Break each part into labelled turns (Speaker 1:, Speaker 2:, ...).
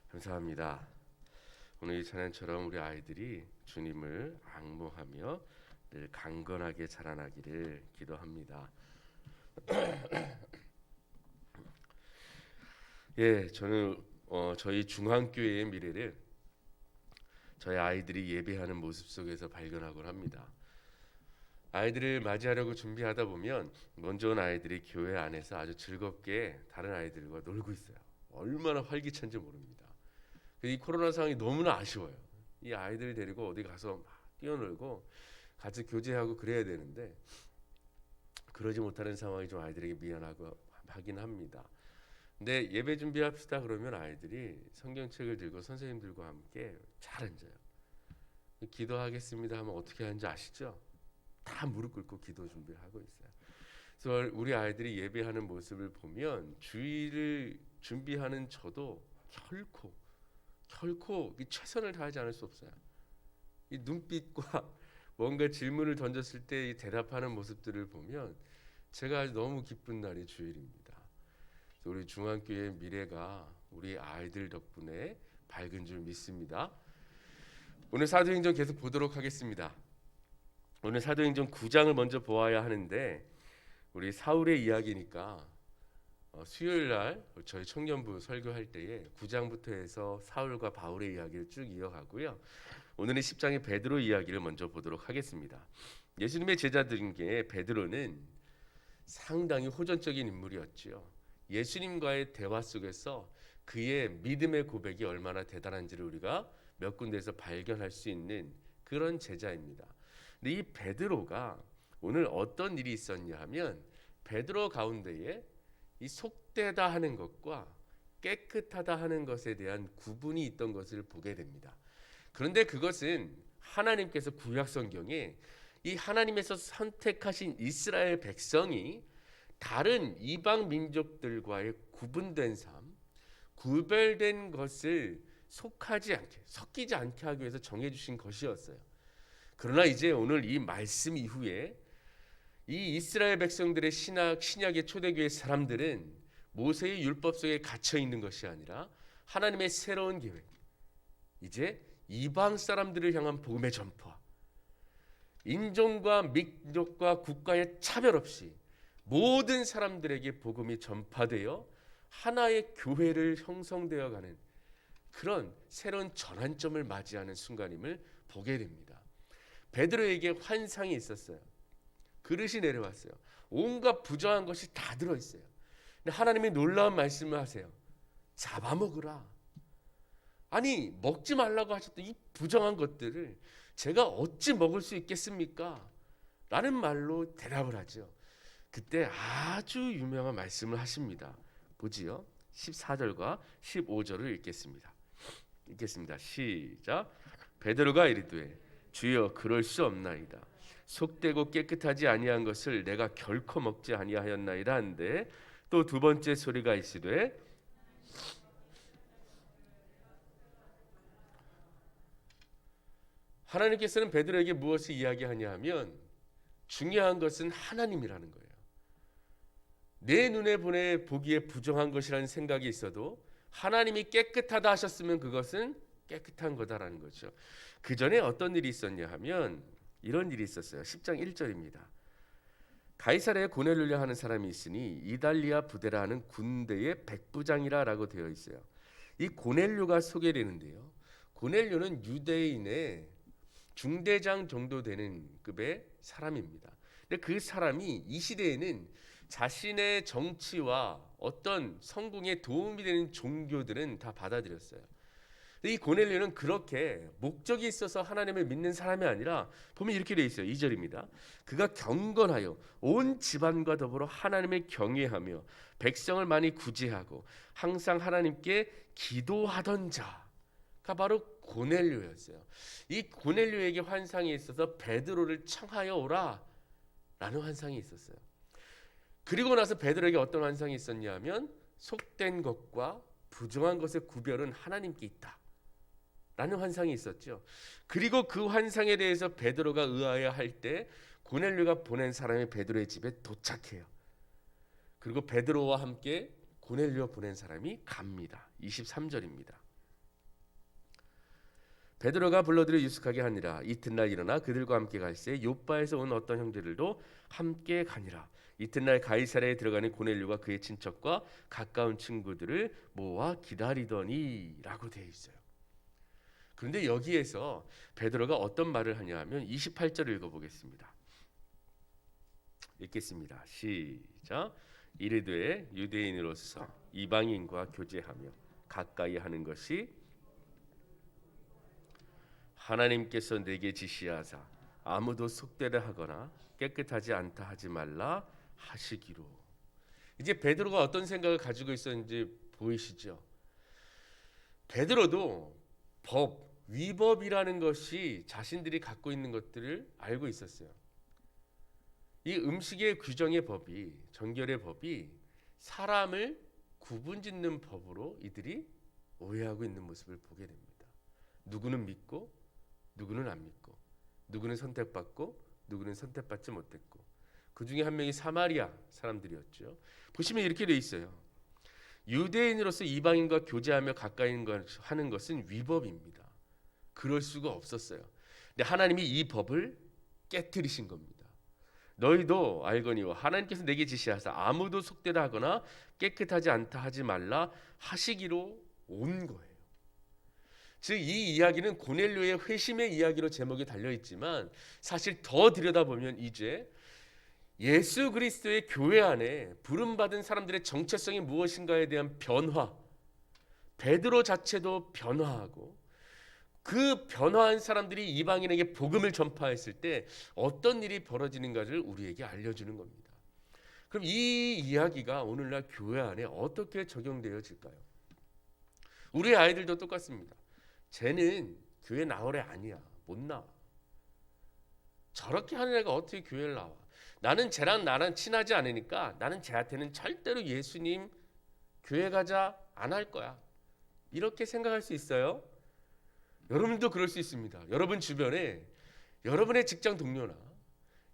Speaker 1: 감사합니다. 오늘 이 찬양처럼 우리 아이들이 주님을 앙모하며 늘 강건하게 자라나기를 기도합니다. 저는 저희 중앙교회의 미래를 저희 아이들이 예배하는 모습 속에서 발견하곤 합니다. 아이들을 맞이하려고 준비하다 보면 먼저 온 아이들이 교회 안에서 아주 즐겁게 다른 아이들과 놀고 있어요. 얼마나 활기찬지 모릅니다. 이 코로나 상황이 너무나 아쉬워요. 이 아이들 데리고 어디 가서 막 뛰어놀고 같이 교제하고 그래야 되는데 그러지 못하는 상황이 좀 아이들에게 미안하고 하긴 합니다. 근데 예배 준비합시다 그러면 아이들이 성경책을 들고 선생님들과 함께 잘 앉아요. 기도하겠습니다 하면 어떻게 하는지 아시죠? 다 무릎 꿇고 기도 준비를 하고 있어요. 그래서 우리 아이들이 예배하는 모습을 보면 주일을 준비하는 저도 결코 최선을 다하지 않을 수 없어요. 이 눈빛과 뭔가 질문을 던졌을 때 대답하는 모습들을 보면 제가 아주 너무 기쁜 날이 주일입니다. 우리 중앙교회의 미래가 우리 아이들 덕분에 밝은 줄 믿습니다. 오늘 사도행전 계속 보도록 하겠습니다. 오늘 사도행전 9장을 먼저 보아야 하는데 우리 사울의 이야기니까 수요일 날 저희 청년부 설교할 때에 9장부터 해서 사울과 바울의 이야기를 쭉 이어가고요. 오늘은 10장의 베드로 이야기를 먼저 보도록 하겠습니다. 예수님의 제자들인 게 베드로는 상당히 호전적인 인물이었지요. 예수님과의 대화 속에서 그의 믿음의 고백이 얼마나 대단한지를 우리가 몇 군데에서 발견할 수 있는 그런 제자입니다. 근데 이 베드로가 오늘 어떤 일이 있었냐 하면 베드로 가운데에 이 속되다 하는 것과 깨끗하다 하는 것에 대한 구분이 있던 것을 보게 됩니다. 그런데 그것은 하나님께서 구약 성경에 이 하나님에서 선택하신 이스라엘 백성이 다른 이방 민족들과의 구분된 삶, 구별된 것을 속하지 않게, 섞이지 않게 하기 위해서 정해주신 것이었어요. 그러나 이제 오늘 이 말씀 이후에 이 이스라엘 백성들의 신약의 초대교회 사람들은 모세의 율법 속에 갇혀 있는 것이 아니라 하나님의 새로운 계획, 이제 이방 사람들을 향한 복음의 전파, 인종과 민족과 국가의 차별 없이 모든 사람들에게 복음이 전파되어 하나의 교회를 형성되어가는 그런 새로운 전환점을 맞이하는 순간임을 보게 됩니다. 베드로에게 환상이 있었어요. 그릇이 내려왔어요. 온갖 부정한 것이 다 들어있어요. 근데 하나님이 놀라운 말씀을 하세요. 잡아먹으라. 아니 먹지 말라고 하셨던 이 부정한 것들을 제가 어찌 먹을 수 있겠습니까? 라는 말로 대답을 하죠. 그때 아주 유명한 말씀을 하십니다. 보지요. 14절과 15절을 읽겠습니다. 시작. 베드로가 이르되 주여 그럴 수 없나이다. 속되고 깨끗하지 아니한 것을 내가 결코 먹지 아니하였나이다 한데 또 두 번째 소리가 있으되 하나님께서는 베드로에게 무엇을 이야기하냐 하면 중요한 것은 하나님이라는 거예요. 내 눈에 보기에 부정한 것이라는 생각이 있어도 하나님이 깨끗하다 하셨으면 그것은 깨끗한 거다라는 거죠. 그 전에 어떤 일이 있었냐 하면 이런 일이 있었어요. 10장 1절입니다. 가이사랴에 고넬료라 하는 사람이 있으니 이달리아 부대라 하는 군대의 백부장이라라고 되어 있어요. 이 고넬료가 소개되는데요. 고넬료는 유대인의 중대장 정도 되는 급의 사람입니다. 근데 그 사람이 이 시대에는 자신의 정치와 어떤 성공에 도움이 되는 종교들은 다 받아들였어요. 이 고넬료는 그렇게 목적이 있어서 하나님을 믿는 사람이 아니라 보면 이렇게 되어 있어요. 2절입니다. 그가 경건하여 온 집안과 더불어 하나님을 경외하며 백성을 많이 구제하고 항상 하나님께 기도하던 자가 바로 고넬료였어요. 이 고넬료에게 환상이 있어서 베드로를 청하여 오라 라는 환상이 있었어요. 그리고 나서 베드로에게 어떤 환상이 있었냐면 속된 것과 부정한 것의 구별은 하나님께 있다 라는 환상이 있었죠. 그리고 그 환상에 대해서 베드로가 의아해 할 때 고넬료가 보낸 사람이 베드로의 집에 도착해요. 그리고 베드로와 함께 고넬료 보낸 사람이 갑니다. 23절입니다. 베드로가 불러들여 유숙하게 하니라. 이튿날 일어나 그들과 함께 갈새 요바에서 온 어떤 형제들도 함께 가니라. 이튿날 가이사랴에 들어가는 고넬료가 그의 친척과 가까운 친구들을 모아 기다리더니라고 되어 있어요. 그런데 여기에서 베드로가 어떤 말을 하냐 하면 28절을 읽어보겠습니다. 읽겠습니다. 시작. 이르되 유대인으로서 이방인과 교제하며 가까이 하는 것이 하나님께서 내게 지시하사 아무도 속되려 하거나 깨끗하지 않다 하지 말라 하시기로. 이제 베드로가 어떤 생각을 가지고 있었는지 보이시죠? 베드로도 위법이라는 것이 자신들이 갖고 있는 것들을 알고 있었어요. 이 음식의 규정의 법이, 정결의 법이 사람을 구분짓는 법으로 이들이 오해하고 있는 모습을 보게 됩니다. 누구는 믿고 누구는 안 믿고, 누구는 선택받고 누구는 선택받지 못했고, 그 중에 한 명이 사마리아 사람들이었죠. 보시면 이렇게 돼 있어요. 유대인으로서 이방인과 교제하며 가까이 하는 것은 위법입니다. 그럴 수가 없었어요. 근데 하나님이 이 법을 깨뜨리신 겁니다. 너희도 알거니와 하나님께서 내게 지시하사 아무도 속되다 하거나 깨끗하지 않다 하지 말라 하시기로 온 거예요. 즉 이 이야기는 고넬료의 회심의 이야기로 제목이 달려 있지만 사실 더 들여다보면 이제 예수 그리스도의 교회 안에 부름받은 사람들의 정체성이 무엇인가에 대한 변화, 베드로 자체도 변화하고 그 변화한 사람들이 이방인에게 복음을 전파했을 때 어떤 일이 벌어지는가를 우리에게 알려주는 겁니다. 그럼 이 이야기가 오늘날 교회 안에 어떻게 적용되어질까요? 우리 아이들도 똑같습니다. 쟤는 교회 나올 애 아니야. 못 나와. 저렇게 하는 애가 어떻게 교회를 나와? 나는 쟤랑 나랑 친하지 않으니까 나는 쟤한테는 절대로 예수님 교회 가자 안 할 거야. 이렇게 생각할 수 있어요? 여러분도 그럴 수 있습니다. 여러분 주변에 여러분의 직장 동료나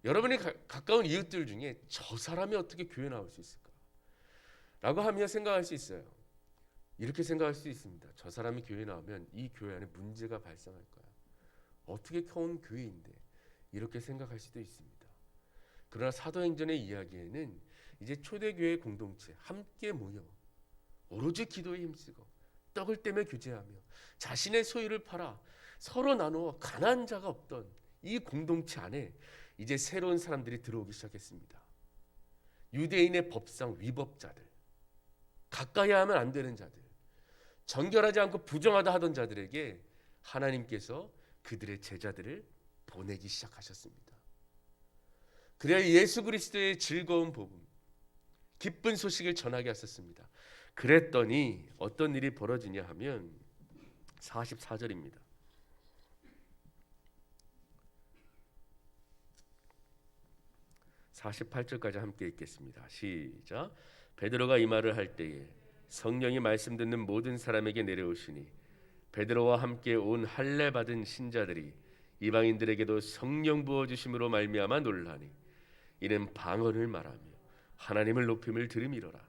Speaker 1: 여러분의 가까운 이웃들 중에 저 사람이 어떻게 교회 나올 수 있을까? 라고 하며 생각할 수 있어요. 이렇게 생각할 수 있습니다. 저 사람이 교회 나오면 이 교회 안에 문제가 발생할 거야. 어떻게 켜온 교회인데 이렇게 생각할 수도 있습니다. 그러나 사도행전의 이야기에는 이제 초대교회 공동체 함께 모여 오로지 기도에 힘쓰고 떡을 떼며 교제하며 자신의 소유를 팔아 서로 나누어 가난한 자가 없던 이 공동체 안에 이제 새로운 사람들이 들어오기 시작했습니다. 유대인의 법상 위법자들, 가까이 하면 안 되는 자들, 정결하지 않고 부정하다 하던 자들에게 하나님께서 그들의 제자들을 보내기 시작하셨습니다. 그래야 예수 그리스도의 즐거운 복음, 기쁜 소식을 전하게 하셨습니다. 그랬더니 어떤 일이 벌어지냐 하면 44절입니다. 48절까지 함께 읽겠습니다. 시작. 베드로가 이 말을 할 때에 성령이 말씀 듣는 모든 사람에게 내려오시니 베드로와 함께 온 할례 받은 신자들이 이방인들에게도 성령 부어 주심으로 말미암아 놀라니 이는 방언을 말하며 하나님을 높임을 들음이로라.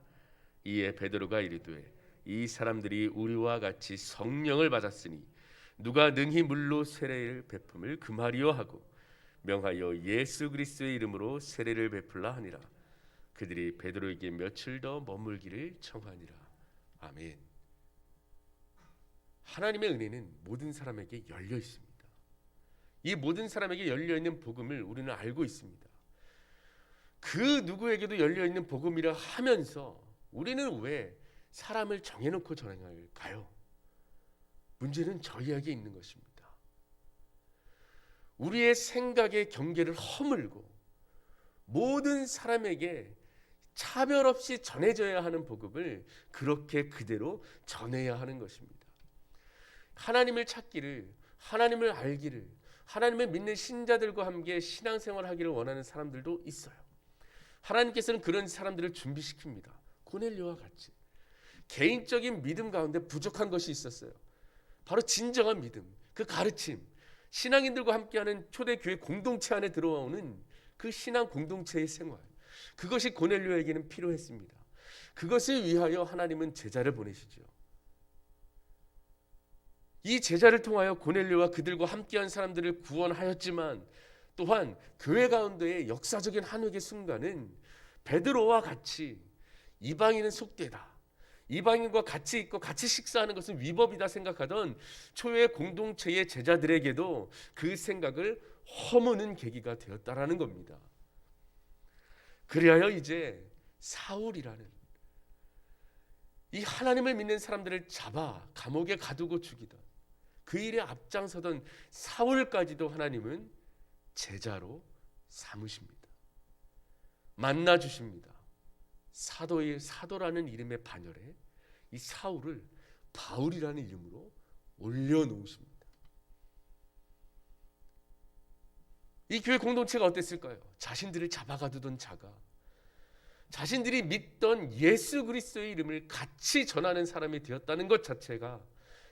Speaker 1: 이에 베드로가 이르되 이 사람들이 우리와 같이 성령을 받았으니 누가 능히 물로 세례를 베품을 금하리요 하고 명하여 예수 그리스도의 이름으로 세례를 베풀라 하니라. 그들이 베드로에게 며칠 더 머물기를 청하니라. 아멘. 하나님의 은혜는 모든 사람에게 열려 있습니다. 이 모든 사람에게 열려 있는 복음을 우리는 알고 있습니다. 그 누구에게도 열려 있는 복음이라 하면서 우리는 왜 사람을 정해놓고 전할까요? 문제는 저희에게 있는 것입니다. 우리의 생각의 경계를 허물고 모든 사람에게 차별 없이 전해져야 하는 복음을 그렇게 그대로 전해야 하는 것입니다. 하나님을 찾기를, 하나님을 알기를, 하나님을 믿는 신자들과 함께 신앙생활을 하기를 원하는 사람들도 있어요. 하나님께서는 그런 사람들을 준비시킵니다. 고넬료와 같이 개인적인 믿음 가운데 부족한 것이 있었어요. 바로 진정한 믿음, 그 가르침, 신앙인들과 함께하는 초대교회 공동체 안에 들어오는 그 신앙 공동체의 생활, 그것이 고넬료에게는 필요했습니다. 그것을 위하여 하나님은 제자를 보내시죠. 이 제자를 통하여 고넬료와 그들과 함께한 사람들을 구원하였지만 또한 교회 가운데의 역사적인 한옥의 순간은 베드로와 같이 이방인은 속되다, 이방인과 같이 있고 같이 식사하는 것은 위법이다 생각하던 초대 공동체의 제자들에게도 그 생각을 허무는 계기가 되었다라는 겁니다. 그리하여 이제 사울이라는 이 하나님을 믿는 사람들을 잡아 감옥에 가두고 죽이던 그 일에 앞장서던 사울까지도 하나님은 제자로 삼으십니다. 만나 주십니다. 사도라는 이름의 반열에 이 사울을 바울이라는 이름으로 올려놓으십니다. 이 교회 공동체가 어땠을까요? 자신들을 잡아가두던 자가 자신들이 믿던 예수 그리스도의 이름을 같이 전하는 사람이 되었다는 것 자체가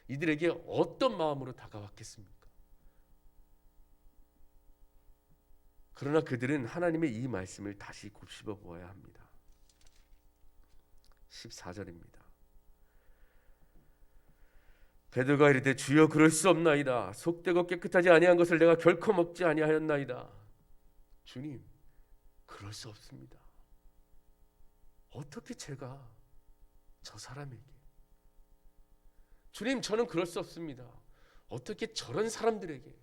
Speaker 1: 이들에게 어떤 마음으로 다가왔겠습니까? 그러나 그들은 하나님의 이 말씀을 다시 곱씹어 보아야 합니다. 14절입니다. 베드로가 이르되 주여 그럴 수 없나이다. 속되고 깨끗하지 아니한 것을 내가 결코 먹지 아니하였나이다. 주님, 그럴 수 없습니다. 어떻게 제가 저 사람에게, 주님, 저는 그럴 수 없습니다. 어떻게 저런 사람들에게,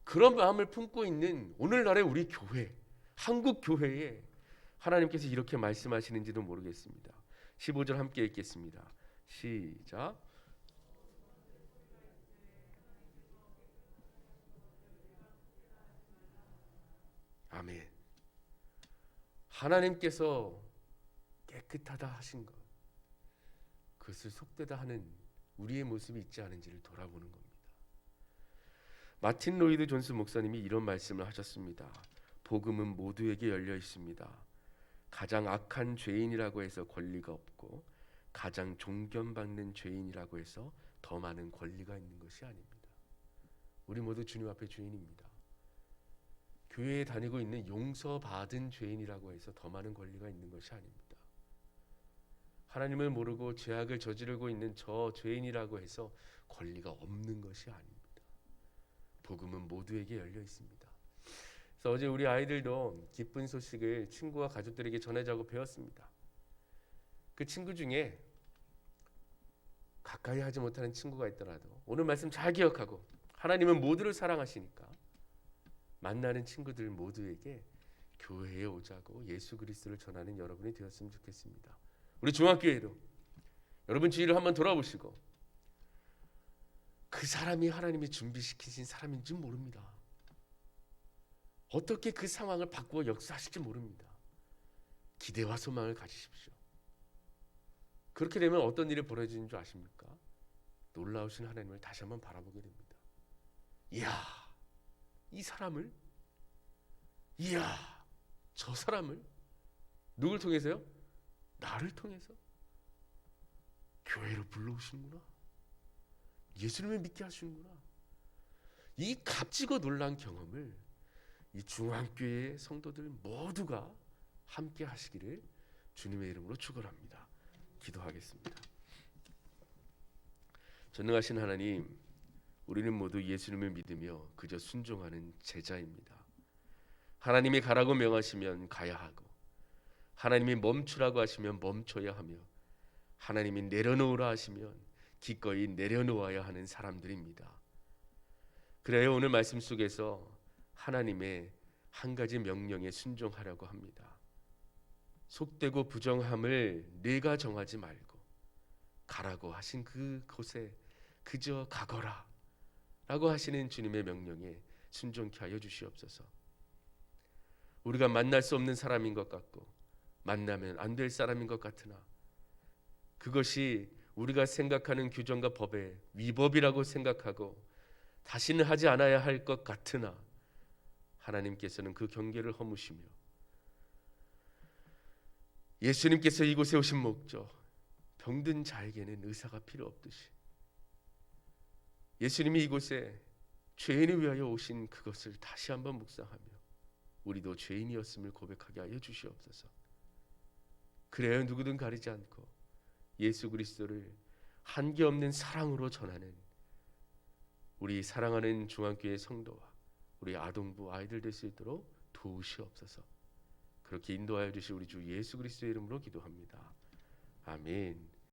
Speaker 1: 그런 마음을 품고 있는 오늘날의 우리 교회, 한국 교회에 하나님께서 이렇게 말씀하시는지도 모르겠습니다. 15절 함께 읽겠습니다. 시작. 아멘. 하나님께서 깨끗하다 하신 것, 그것을 속되다 하는 우리의 모습이 있지 않은지를 돌아보는 겁니다. 마틴 로이드 존스 목사님이 이런 말씀을 하셨습니다. 복음은 모두에게 열려 있습니다. 가장 악한 죄인이라고 해서 권리가 없고 가장 존경받는 죄인이라고 해서 더 많은 권리가 있는 것이 아닙니다. 우리 모두 주님 앞에 죄인입니다. 교회에 다니고 있는 용서받은 죄인이라고 해서 더 많은 권리가 있는 것이 아닙니다. 하나님을 모르고 죄악을 저지르고 있는 저 죄인이라고 해서 권리가 없는 것이 아닙니다. 복음은 모두에게 열려 있습니다. 그래서 어제 우리 아이들도 기쁜 소식을 친구와 가족들에게 전하자고 배웠습니다. 그 친구 중에 가까이 하지 못하는 친구가 있더라도 오늘 말씀 잘 기억하고 하나님은 모두를 사랑하시니까 만나는 친구들 모두에게 교회에 오자고 예수 그리스도를 전하는 여러분이 되었으면 좋겠습니다. 우리 중학교에도 여러분 주위를 한번 돌아보시고 그 사람이 하나님이 준비시키신 사람인지 모릅니다. 어떻게 그 상황을 바꾸어 역사하실지 모릅니다. 기대와 소망을 가지십시오. 그렇게 되면 어떤 일이 벌어지는 줄 아십니까? 놀라우신 하나님을 다시 한번 바라보게 됩니다. 이야, 이 사람을, 이야, 저 사람을 누굴 통해서요? 나를 통해서 교회로 불러오시는구나. 예수님을 믿게 하시는구나. 이 값지고 놀란 경험을 이 중앙교회의 성도들 모두가 함께 하시기를 주님의 이름으로 축원합니다. 기도하겠습니다. 전능하신 하나님, 우리는 모두 예수님을 믿으며 그저 순종하는 제자입니다. 하나님이 가라고 명하시면 가야 하고 하나님이 멈추라고 하시면 멈춰야 하며 하나님이 내려놓으라 하시면 기꺼이 내려놓아야 하는 사람들입니다. 그래야 오늘 말씀 속에서 하나님의 한 가지 명령에 순종하려고 합니다. 속되고 부정함을 내가 정하지 말고 가라고 하신 그곳에 그저 가거라 라고 하시는 주님의 명령에 순종케 하여 주시옵소서. 우리가 만날 수 없는 사람인 것 같고 만나면 안 될 사람인 것 같으나 그것이 우리가 생각하는 규정과 법의 위법이라고 생각하고 다시는 하지 않아야 할 것 같으나 하나님께서는 그 경계를 허무시며 예수님께서 이곳에 오신 목적, 병든 자에게는 의사가 필요 없듯이 예수님이 이곳에 죄인을 위하여 오신 그것을 다시 한번 묵상하며 우리도 죄인이었음을 고백하게 하여 주시옵소서. 그래야 누구든 가리지 않고 예수 그리스도를 한계 없는 사랑으로 전하는 우리 사랑하는 중앙교회 성도와 우리 아동부 아이들 될 수 있도록 도우시옵소서. 그렇게 인도하여 주실 우리 주 예수 그리스도의 이름으로 기도합니다. 아멘.